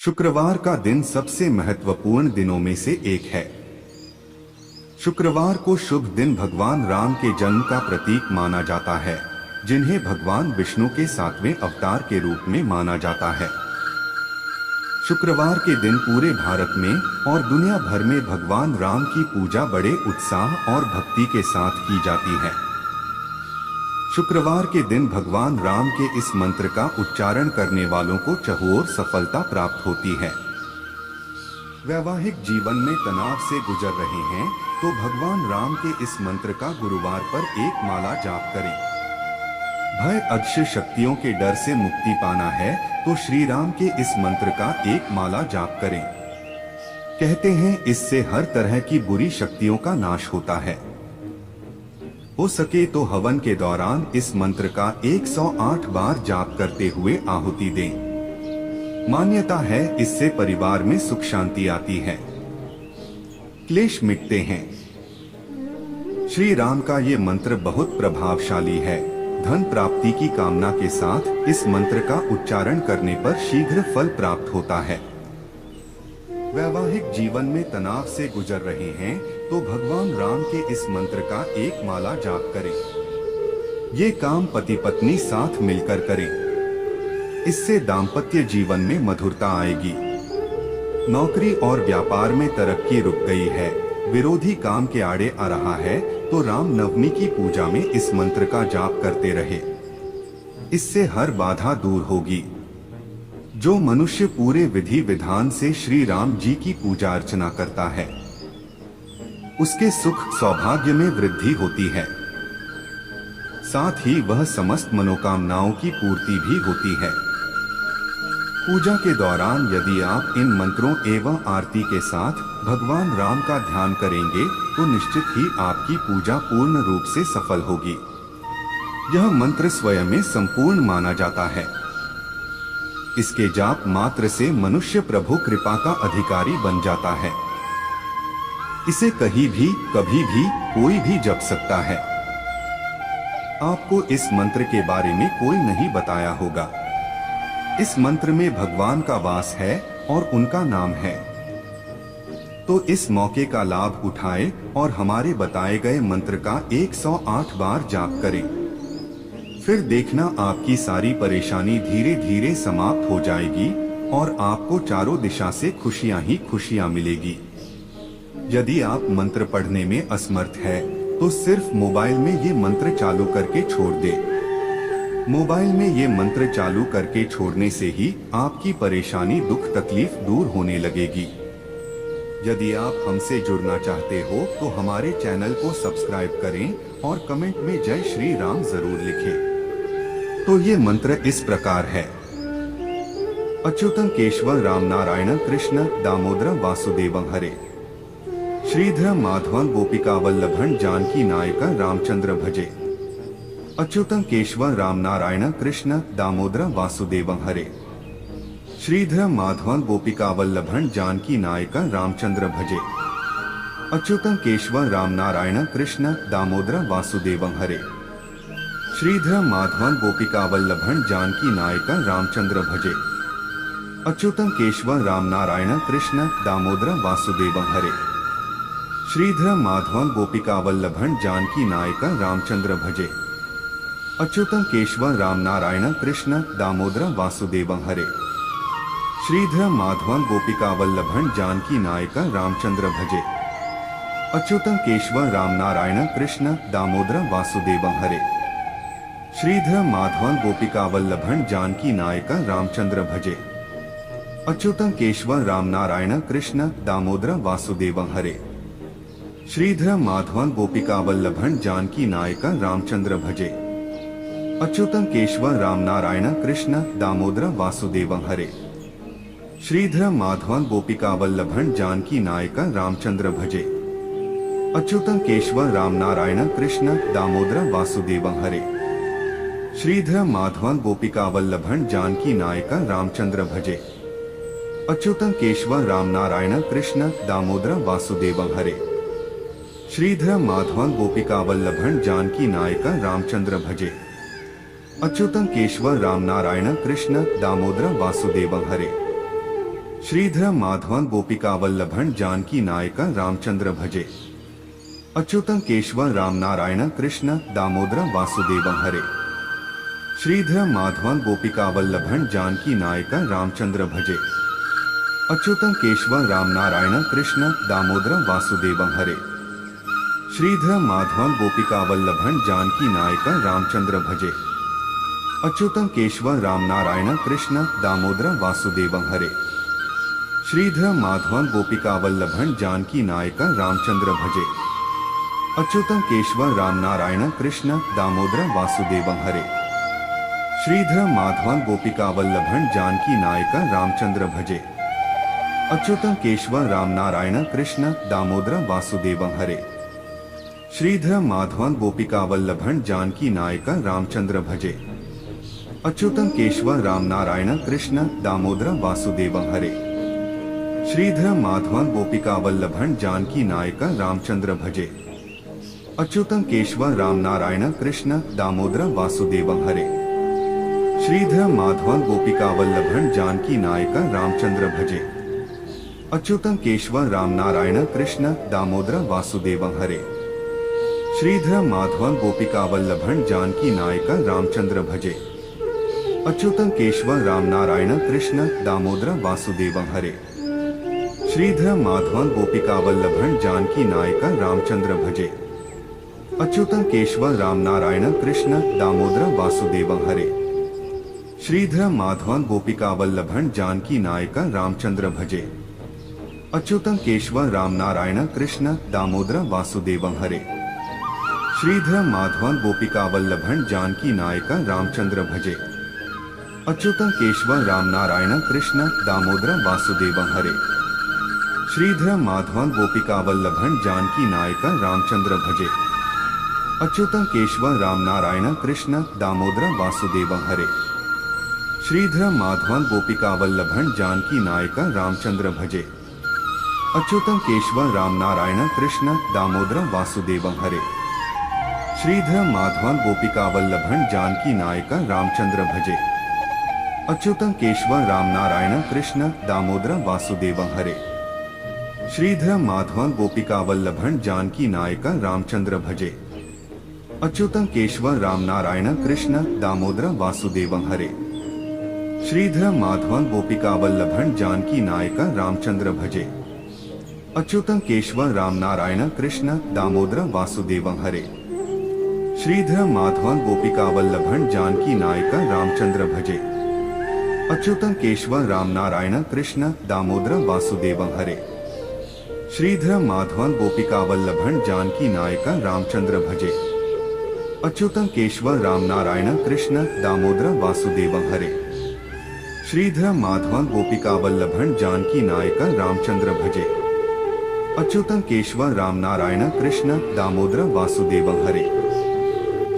शुक्रवार का दिन सबसे महत्वपूर्ण दिनों में से एक है। शुक्रवार को शुभ दिन भगवान राम के जन्म का प्रतीक माना जाता है, जिन्हें भगवान विष्णु के 7वें अवतार के रूप में माना जाता है। शुक्रवार के दिन पूरे भारत में और दुनिया भर में भगवान राम की पूजा बड़े उत्साह और भक्ति के साथ की जाती है। शुक्रवार के दिन भगवान राम के इस मंत्र का उच्चारण करने वालों को चहुओर सफलता प्राप्त होती है। वैवाहिक जीवन में तनाव से गुजर रहे हैं तो भगवान राम के इस मंत्र का गुरुवार पर एक माला जाप करें। भय अदृश्य शक्तियों के डर से मुक्ति पाना है तो श्री राम के इस मंत्र का एक माला जाप करें। कहते हैं इससे हर तरह की बुरी शक्तियों का नाश होता है। हो सके तो हवन के दौरान इस मंत्र का 108 बार जाप करते हुए आहुति दें। मान्यता है इससे परिवार में सुख शांति आती है, क्लेश मिटते हैं। श्री राम का ये मंत्र बहुत प्रभावशाली है। धन प्राप्ति की कामना के साथ इस मंत्र का उच्चारण करने पर शीघ्र फल प्राप्त होता है। वैवाहिक जीवन में तनाव से गुजर रहे हैं तो भगवान राम के इस मंत्र का एक माला जाप करें। ये काम पति पत्नी साथ मिलकर करें। इससे दाम्पत्य जीवन में मधुरता आएगी। नौकरी और व्यापार में तरक्की रुक गई है, विरोधी काम के आड़े आ रहा है तो राम नवमी की पूजा में इस मंत्र का जाप करते रहे। इससे हर बाधा दूर होगी। जो मनुष्य पूरे विधि विधान से श्री राम जी की पूजा अर्चना करता है उसके सुख सौभाग्य में वृद्धि होती है, साथ ही वह समस्त मनोकामनाओं की पूर्ति भी होती है। पूजा के दौरान यदि आप इन मंत्रों एवं आरती के साथ भगवान राम का ध्यान करेंगे तो निश्चित ही आपकी पूजा पूर्ण रूप से सफल होगी। यह मंत्र स्वयं में संपूर्ण माना जाता है। इसके जाप मात्र से मनुष्य प्रभु कृपा का अधिकारी बन जाता है। इसे कहीं भी कभी भी कोई भी जप सकता है। आपको इस मंत्र के बारे में कोई नहीं बताया होगा। इस मंत्र में भगवान का वास है और उनका नाम है। तो इस मौके का लाभ उठाएं और हमारे बताए गए मंत्र का 108 बार जाप करें। फिर देखना आपकी सारी परेशानी धीरे धीरे समाप्त हो जाएगी और आपको चारों दिशा से खुशियां ही खुशियां मिलेगी। यदि आप मंत्र पढ़ने में असमर्थ है तो सिर्फ मोबाइल में ये मंत्र चालू करके छोड़ दे। मोबाइल में ये मंत्र चालू करके छोड़ने से ही आपकी परेशानी दुख तकलीफ दूर होने लगेगी। यदि आप हमसे जुड़ना चाहते हो तो हमारे चैनल को सब्सक्राइब करें और कमेंट में जय श्री राम जरूर लिखें। तो ये मंत्र इस प्रकार है। अच्युतं केशवं राम नारायण कृष्ण दामोदरं वासुदेवं हरे। श्रीधर माधवं गोपिका वल्लभं जानकी नायकं रामचंद्र भजे। अच्युतं केशवं राम नारायण कृष्ण दामोदरं वासुदेवं हरे। श्रीधर माधवं गोपिका वल्लभं जानकी नायकं रामचंद्र भजे। अच्युतं केशवं राम नारायण कृष्ण दामोदरं वासुदेवं हरे। श्रीधर माधवं गोपिका वल्लभं जानकी नायकं रामचंद्र भजे। अच्युतं केशवं राम नारायण कृष्ण दामोदरं वासुदेवं हरे। श्रीधर माधवं गोपिका वल्लभं जानकी नायकं रामचंद्र भजे। अच्युतं केशवं राम नारायण कृष्ण दामोदरं वासुदेवं हरे। श्रीधर माधवं गोपिका वल्लभं जानकी नायकं रामचंद्र भजे। अच्युतं केशवं राम नारायण कृष्ण दामोदरं वासुदेवं हरे। श्रीधर माधवं गोपिका वल्लभं जानकी नायकं रामचंद्र भजे। अच्युतं केशवं राम नारायण कृष्ण दामोदरं वासुदेवं हरे। श्रीधर माधवं गोपिका वल्लभं जानकी नायकं रामचंद्र भजे। अच्युतं केशवं राम नारायण कृष्ण दामोदरं वासुदेवं हरे। श्रीधर माधवं गोपिका वल्लभं जानकी नायकं रामचंद्र भजे। अच्युतं केशवं राम नारायण कृष्ण दामोदरं वासुदेवं हरे। श्रीधर माधवं गोपिका वल्लभं जानकी नायकं रामचंद्र भजे। अच्युतं केशवं राम नारायण कृष्ण दामोदरं वासुदेवं हरे। श्रीधर माधवं गोपिका वल्लभं जानकी नायकं रामचंद्र भजे। अच्युतं केशवं राम नारायण कृष्ण दामोदरं वासुदेवं हरे। श्रीधर माधवन गोपिका वल्लभन जानकी नायक रामचंद्र भजे। अच्युतं केशव राम नारायण कृष्ण दामोदर वासुदेव हरे। श्रीधर माधवन गोपिका वल्लभन जानकी नायक रामचंद्र भजे। अच्युतं केशव राम नारायण कृष्ण दामोदर वासुदेव हरे। श्रीधर माधवन गोपिका वल्लभन जानकी नायक रामचंद्र भजे। अच्युतं केशव राम नारायण कृष्ण दामोदर वासुदेव हरे। श्रीधर माधवन गोपिका वल्लभन जानकी नायक रामचंद्र भजे। अच्युतं केशव राम नारायण कृष्ण दामोदर वासुदेव हरे। श्रीधर माधवन गोपिका वल्लभन जानकी नायक रामचंद्र भजे। अच्युतं केशव राम नारायण कृष्ण दामोदर वासुदेव हरे। श्रीधर माधवन गोपिका वल्लभन जानकी नायक रामचंद्र भजे। अच्युतं केशव राम नारायण कृष्ण दामोदर वासुदेव हरे। श्रीधर माधवन गोपिका वल्लभन जानकी नायक रामचंद्र भजे। अच्युतं केशव राम नारायण कृष्ण दामोदर वासुदेव हरे। श्रीधर माधवन गोपिका वल्लभन जानकी नायक रामचंद्र भजे। अच्युतं केशव राम नारायण कृष्ण दामोदर वासुदेव हरे। श्रीधर माधवन गोपिका वल्लभन जानकी नायक रामचंद्र भजे। अच्युतं केशव राम नारायण कृष्ण दामोदर वासुदेव हरे। श्रीधर माधवन गोपिका वल्लभन जानकी नायक रामचंद्र भजे। अच्युतं केशव राम नारायण कृष्ण दामोदर वासुदेव हरे। श्रीधर माधवन गोपिका वल्लभन जानकी नायक रामचंद्र भजे। अच्युतं केशव राम नारायण कृष्ण दामोदर वासुदेव हरे। श्रीधर माधवन गोपिका वल्लभन जानकी नायक रामचंद्र भजे। अच्युतं केशव राम नारायण कृष्ण दामोदर वासुदेव हरे। श्रीधर माधवन गोपिका वल्लभन जानकी नायक रामचंद्र भजे। अच्युतं केशव राम नारायण कृष्ण दामोदर वासुदेव हरे। श्रीधर माधवन गोपिका वल्लभन जानकी नायक रामचंद्र भजे। अच्युतं केशव राम नारायण कृष्ण दामोदर वासुदेव हरे। श्रीधर माधवन गोपिका वल्लभन जानकी नायक रामचंद्र भजे। अच्युतं केशव राम नारायण कृष्ण दामोदर वासुदेव हरे। श्रीधर माधवन गोपिका वल्लभन जानकी नायक रामचंद्र भजे। अच्युतं केशव राम नारायण कृष्ण दामोदर वासुदेव हरे। श्रीधर माधवन गोपिका वल्लभन जानकी नायक रामचंद्र भजे। अच्युतं केशव राम नारायण कृष्ण दामोदर वासुदेव हरे। श्रीधर माधवन गोपिका वल्लभन जानकी नायक रामचंद्र भजे। अच्युतं केशव राम नारायण कृष्ण दामोदर वासुदेव हरे। श्रीधर माधवन गोपिका वल्लभन जानकी नायक रामचंद्र भजे। अच्युतं केशव राम नारायण कृष्ण दामोदर वासुदेव हरे। श्रीधर माधवन गोपिका वल्लभन जानकी नायक रामचंद्र भजे। अच्युतं केशव राम नारायण कृष्ण दामोदर वासुदेव हरे।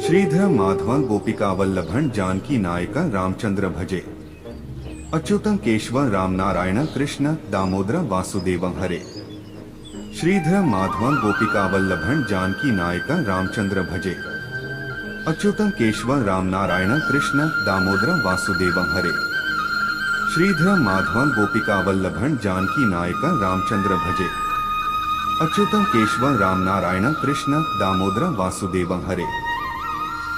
श्रीधर माधवन गोपिका वल्लभन जानकी नायक रामचंद्र भजे। अच्युतं केशव राम नारायण कृष्ण दामोदर वासुदेव हरे। श्रीधर माधवन गोपिका वल्लभन जानकी नायक रामचंद्र भजे। अच्युतं केशव राम नारायण कृष्ण दामोदर वासुदेव हरे। श्रीधर माधवन गोपिका वल्लभन जानकी नायक रामचंद्र भजे। अच्युतं केशव राम नारायण कृष्ण दामोदर वासुदेव हरे।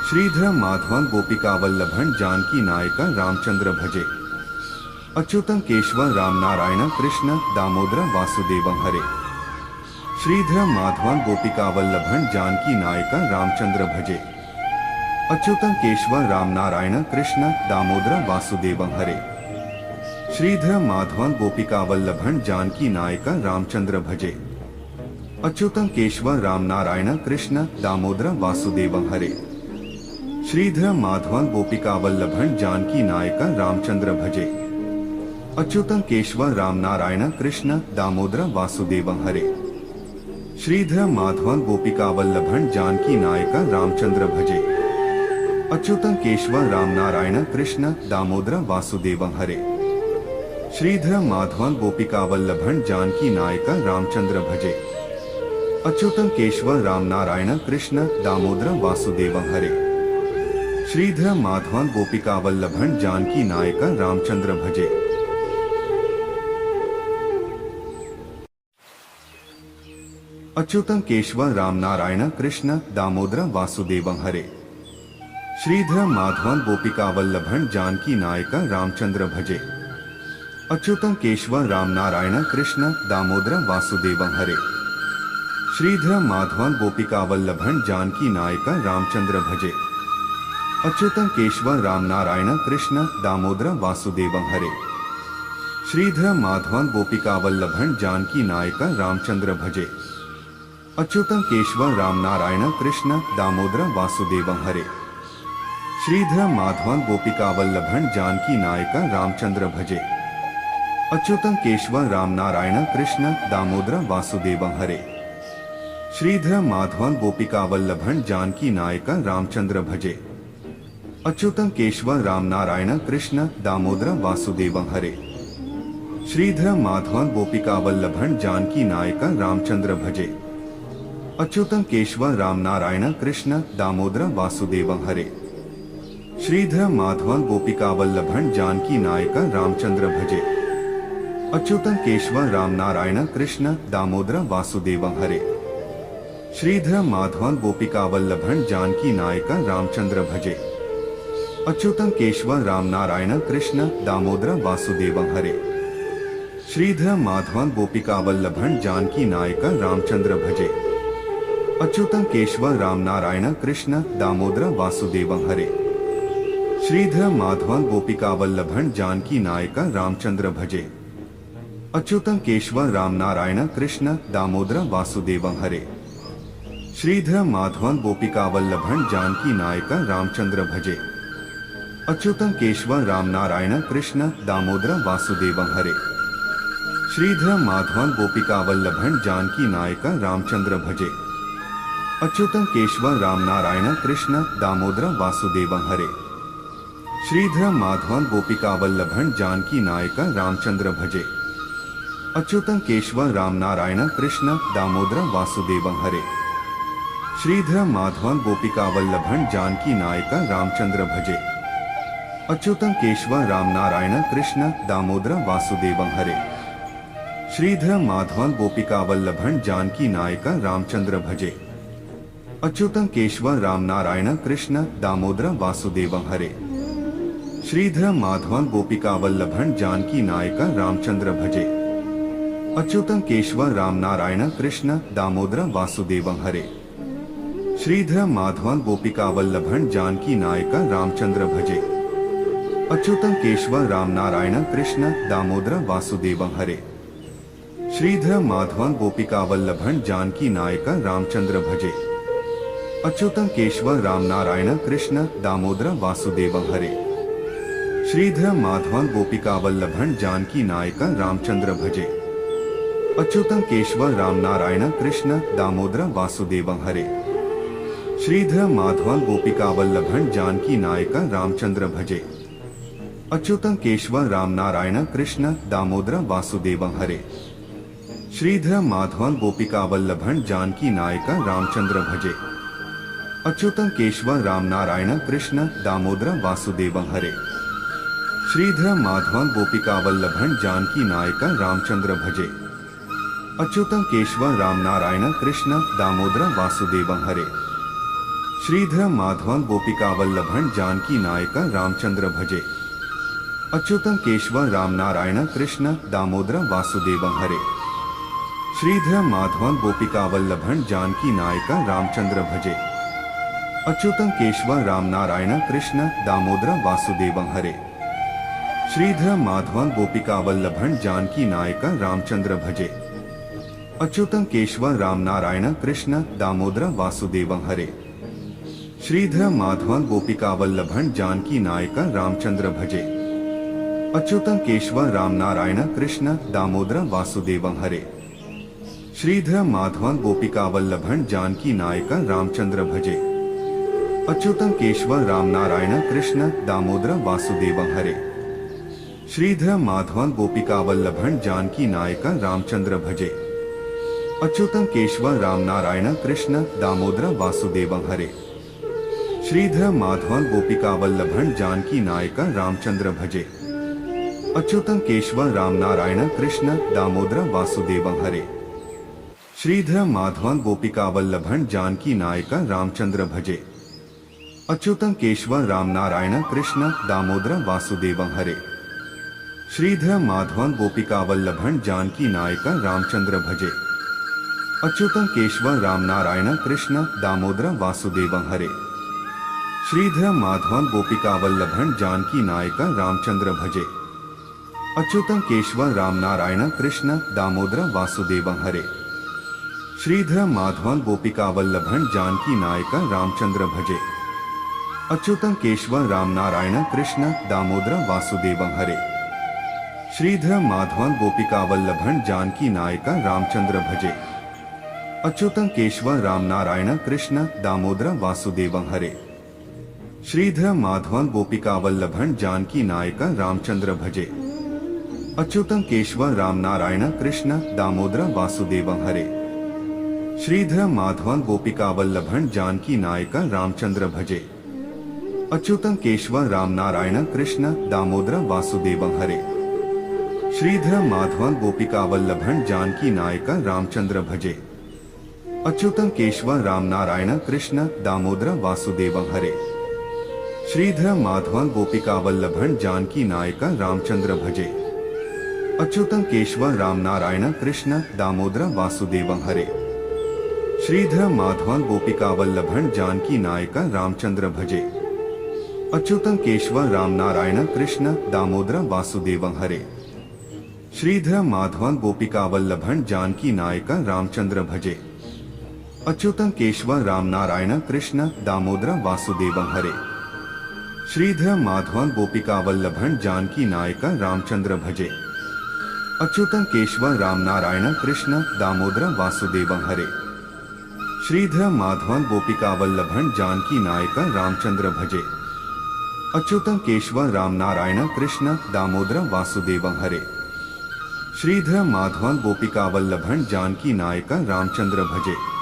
श्रीधर माधवन गोपिका वल्लभन जानकी नायक रामचंद्र भजे। अच्युतं केशव राम नारायण कृष्ण दामोदर वासुदेव हरे। श्रीधर माधवन गोपिका वल्लभन जानकी नायक रामचंद्र भजे। अच्युतं केशव राम नारायण कृष्ण दामोदर वासुदेव हरे। श्रीधर माधवन गोपिका वल्लभन जानकी नायक रामचंद्र भजे। अच्युतं केशव राम नारायण कृष्ण दामोदर वासुदेव हरे। श्रीधर माधवन गोपिका वल्लभन जानकी नायक रामचंद्र भजे। अच्युतं केशव राम नारायण कृष्ण दामोदर वासुदेव हरे। श्रीधर माधवन गोपिका वल्लभन जानकी नायक रामचंद्र भजे। अच्युतं केशव राम नारायण कृष्ण दामोदर वासुदेव हरे। श्रीधर माधवन गोपिका वल्लभन जानकी नायक रामचंद्र भजे। अच्युतं केशव राम नारायण कृष्ण दामोदर वासुदेव हरे। श्रीधर माधवन गोपिका वल्लभन जानकी नायक रामचंद्र भजे। अच्युतं केशवं राम नारायण कृष्ण दामोदरं वासुदेवं हरे। श्रीधरं माधवं गोपिकावल्लभं जानकी नायकं रामचंद्र भजे। अच्युतं केशवं राम नारायण कृष्ण दामोदरं वासुदेवं हरे। श्रीधरं माधवं गोपिकावल्लभं जानकी नायकं रामचंद्र भजे। अच्युतं केशवं राम नारायण कृष्ण दामोदरं वासुदेवं हरे। श्रीधरं माधवं गोपिकावल्लभं जानकी नायकं रामचंद्र भजे। अच्युतं केशवं राम नारायण कृष्ण दामोदरं वासुदेवं हरे। श्रीधरं माधवं गोपिकावल्लभं जानकी नायकं रामचंद्र भजे। अच्युतं केशवं राम नारायण कृष्ण दामोदरं वासुदेवं हरे। श्रीधरं माधवं गोपिकावल्लभं जानकी नायकं रामचंद्र भजे। अच्युतं केशवं राम नारायण कृष्ण दामोदरं वासुदेवं हरे। श्रीधरं माधवं गोपिकावल्लभं जानकी नायकं रामचंद्र भजे। अच्युतं केशवं राम नारायण कृष्ण दामोदरं वासुदेवं हरे। श्रीधरं माधवं गोपिकावल्लभं जानकी नायकं रामचंद्र भजे। अच्युतं केशवं राम नारायण कृष्ण दामोदरं वासुदेवं हरे। श्रीधरं माधवं गोपिकावल्लभं जानकी नायकं रामचंद्र भजे। अच्युतं केशवं राम नारायण कृष्ण दामोदरं वासुदेवं हरे। श्रीधरं माधवं गोपिकावल्लभं जानकी नायकं रामचंद्र भजे। अच्युतं केशवं राम नारायण कृष्ण दामोदरं वासुदेवं हरे। श्रीधरं माधवं गोपिकावल्लभं जानकी नायकं रामचंद्र भजे। अच्युतं केशवं राम नारायण कृष्ण दामोदरं वासुदेवं हरे। श्रीधरं माधवं गोपिकावल्लभं जानकी नायकं रामचंद्र भजे। अच्युतं केशवं राम नारायण कृष्ण दामोदरं वासुदेवं हरे। श्रीधरं माधवं गोपिकावल्लभं जानकी नायकं रामचंद्र भजे। अच्युतं केशवं राम नारायण कृष्ण दामोदरं वासुदेवं हरे। श्रीधरं माधवं गोपिकावल्लभं जानकी नायकं रामचंद्र भजे। अच्युतं केशवं राम नारायण कृष्ण दामोदरं वासुदेवं हरे। श्रीधरं माधवं गोपिकावल्लभं जानकी नायकं रामचंद्र भजे। अच्युतं केशवं राम नारायण कृष्ण दामोदरं वासुदेवं हरे। श्रीधरं माधवं गोपिकावल्लभं जानकी नायकं रामचंद्र भजे। अच्युतं केशवं राम नारायण कृष्ण दामोदरं वासुदेवं हरे। श्रीधरं माधवं गोपिकावल्लभं जानकी नायकं रामचंद्र भजे। अच्युतं केशवं राम नारायण कृष्ण दामोदरं वासुदेवं हरे। श्रीधरं माधवं गोपिकावल्लभं जानकी नायकं रामचंद्र भजे। अच्युतं केशवं राम नारायण कृष्ण दामोदरं वासुदेवं हरे। श्रीधरं माधवं गोपिकावल्लभं जानकी नायकं रामचंद्र भजे। अच्युतं केशवं राम नारायण कृष्ण दामोदरं वासुदेवं हरे। श्रीधरं माधवं गोपिकावल्लभं जानकी नायकं रामचंद्र भजे। अच्युतं केशवं राम नारायण कृष्ण दामोदरं वासुदेवं हरे। श्रीधरं माधवं गोपिकावल्लभं जानकी नायकं रामचंद्र भजे। अच्युतं केशवं राम नारायण कृष्ण दामोदरं वासुदेवं हरे। श्रीधरं माधवं गोपिकावल्लभं जानकी नायकं रामचंद्र भजे। अच्युतं केशवं राम नारायण कृष्ण दामोदरं वासुदेवं हरे। श्रीधरं माधवं गोपिकावल्लभं जानकी नायकं रामचंद्र भजे। अच्युतं केशवं राम नारायण कृष्ण दामोदरं वासुदेवं हरे। श्रीधरं माधवं गोपिकावल्लभं जानकी नायकं रामचंद्र भजे। अच्युतं केशवं राम नारायण कृष्ण दामोदरं वासुदेवं हरे। श्रीधरं माधवं गोपिकावल्लभं जानकी नायकं रामचंद्र भजे। अच्युतं केशवं राम नारायण कृष्ण दामोदरं वासुदेवं हरे। श्रीधरं माधवं गोपिकावल्लभं जानकी नायकं रामचंद्र भजे। अच्युतं केशवं राम नारायण कृष्ण दामोदरं वासुदेवं हरे। श्रीधरं माधवं गोपिकावल्लभं जानकी नायकं रामचंद्र भजे। अच्युतं केशवं राम नारायण कृष्ण दामोदरं वासुदेवं हरे। श्रीधरं माधवं गोपिकावल्लभं जानकी नायकं रामचंद्र भजे। अच्युतं केशवं राम नारायण कृष्ण दामोदरं वासुदेवं हरे। श्रीधरं माधवं गोपिकावल्लभं जानकी नायकं रामचंद्र भजे। अच्युतं केशवं राम नारायण कृष्ण दामोदरं वासुदेवं हरे। श्रीधरं माधवं गोपिकावल्लभं जानकी नायकं रामचंद्र भजे। अच्युतं केशवं राम नारायण कृष्ण दामोदरं वासुदेवं हरे। श्रीधर माधवं गोपिकावल्लभं जानकी नायकं रामचंद्र भजे। अच्युतं केशवं रामनारायण कृष्ण दामोदर वासुदेवं हरे। श्रीधर माधवं गोपिकावल्लभं जानकी नायकं रामचंद्र भजे। अच्युतं केशवं रामनारायण कृष्ण दामोदर वासुदेवं हरे। श्रीधर माधवं गोपिकावल्लभं जानकी नायकं रामचंद्र भजे। अच्युतं केशवं रामनारायण कृष्ण दामोदर वासुदेवं हरे। श्रीधर माधवं गोपिकावल्लभं जानकी नायकं रामचंद्र भजे। अच्युतं केशवं रामनारायण कृष्ण दामोदर वासुदेवं हरे। श्रीधर माधवं गोपिकावल्लभं जानकी नायकं रामचंद्र भजे। अच्युतं केशवं रामनारायण कृष्ण दामोदर वासुदेवं हरे। श्रीधर माधवं गोपिकावल्लभं जानकी नायकं रामचंद्र भजे। अच्युतं केशवं रामनारायण कृष्ण दामोदर वासुदेवं हरे। श्रीधर माधवं गोपिकावल्लभं जानकी नायकं रामचंद्र भजे। अच्युतं केशवं रामनारायण कृष्ण दामोदर वासुदेवं हरे। श्रीधर माधवं गोपिकावल्लभं जानकी नायकं रामचंद्र भजे। अच्युतं केशवं रामनारायण कृष्ण दामोदर वासुदेवं हरे। श्रीधर माधवं गोपिकावल्लभं जानकी नायकं रामचंद्र भजे। अच्युतं केशवं रामनारायण कृष्ण दामोदर वासुदेवं हरे। श्रीधर माधवं गोपिकावल्लभं जानकी नायकं रामचंद्र भजे। अच्युतं केशवं रामनारायण कृष्ण दामोदर वासुदेवं हरे। श्रीधर माधवं गोपिकावल्लभं जानकी नायकं रामचंद्र भजे। अच्युतं केशवं रामनारायण कृष्ण दामोदर वासुदेवं हरे। श्रीधर माधवं गोपिकावल्लभं जानकी नायकं रामचंद्र भजे। अच्युतं केशवं रामनारायण कृष्ण दामोदर वासुदेवं हरे। श्रीधर माधवं गोपिकावल्लभं जानकी नायकं रामचंद्र भजे। अच्युतं केशवं रामनारायण कृष्ण दामोदर वासुदेवं हरे। श्रीधर माधवं गोपिकावल्लभं जानकी नायकं रामचंद्र भजे।